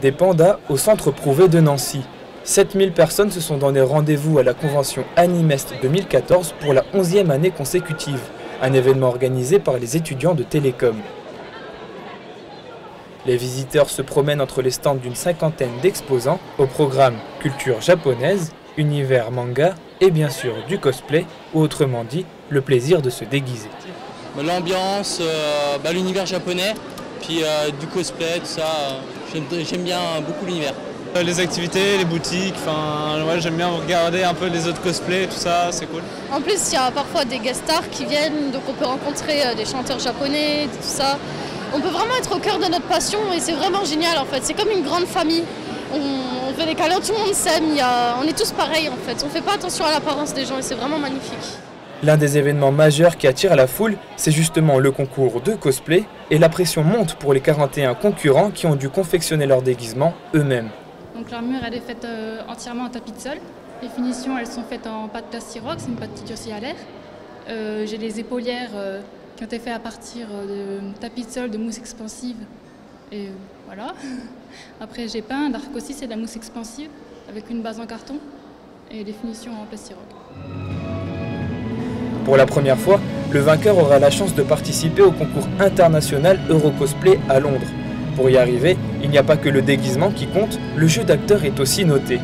Des pandas au centre Prouvé de Nancy. 7000 personnes se sont donné rendez-vous à la convention Animest 2014 pour la 11e année consécutive, un événement organisé par les étudiants de Télécom. Les visiteurs se promènent entre les stands d'une cinquantaine d'exposants au programme culture japonaise, univers manga et bien sûr du cosplay, ou autrement dit, le plaisir de se déguiser. L'ambiance, l'univers japonais, puis du cosplay, tout ça, j'aime bien beaucoup l'univers. Les activités, les boutiques, ouais, j'aime bien regarder un peu les autres cosplays, tout ça, c'est cool. En plus, il y a parfois des guest stars qui viennent, donc on peut rencontrer des chanteurs japonais, tout ça. On peut vraiment être au cœur de notre passion et c'est vraiment génial en fait, c'est comme une grande famille. On fait des câlins, tout le monde s'aime, on est tous pareils en fait, on ne fait pas attention à l'apparence des gens et c'est vraiment magnifique. L'un des événements majeurs qui attire la foule, c'est justement le concours de cosplay et la pression monte pour les 41 concurrents qui ont dû confectionner leur déguisement eux-mêmes. Donc l'armure elle est faite entièrement en tapis de sol. Les finitions elles sont faites en pâte plastirox, c'est une pâte qui durcit à l'air. J'ai les épaulières qui ont été faites à partir de tapis de sol, de mousse expansive. Et voilà. Après j'ai peint, l'arc aussi c'est de la mousse expansive avec une base en carton et des finitions en plastiroc. Pour la première fois, le vainqueur aura la chance de participer au concours international Eurocosplay à Londres. Pour y arriver, il n'y a pas que le déguisement qui compte, le jeu d'acteur est aussi noté.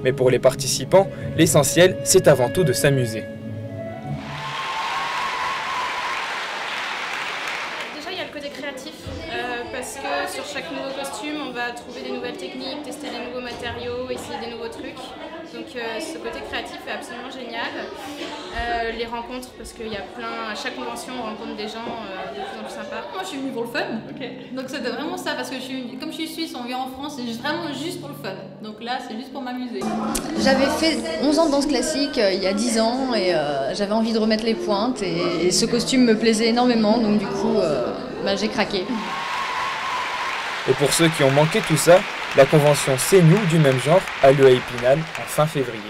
Mais pour les participants, l'essentiel, c'est avant tout de s'amuser. Déjà, il y a le côté créatif, parce que sur chaque nouveau costume, on va trouver des nouvelles techniques, tester des nouveaux matériaux, essayer des nouveaux trucs. Donc ce côté créatif est absolument génial. Les rencontres, parce qu'il y a à chaque convention, on rencontre des gens de plus en plus sympas. Moi, je suis venue pour le fun. Okay. Donc c'était vraiment ça, parce que comme je suis suisse, on vient en France, c'est vraiment juste pour le fun. Donc là, c'est juste pour m'amuser. J'avais fait 11 ans de danse classique il y a 10 ans et j'avais envie de remettre les pointes et ce costume me plaisait énormément, donc du coup, j'ai craqué. Et pour ceux qui ont manqué tout ça, la convention C'est Nous du même genre a lieu à Épinal en fin février.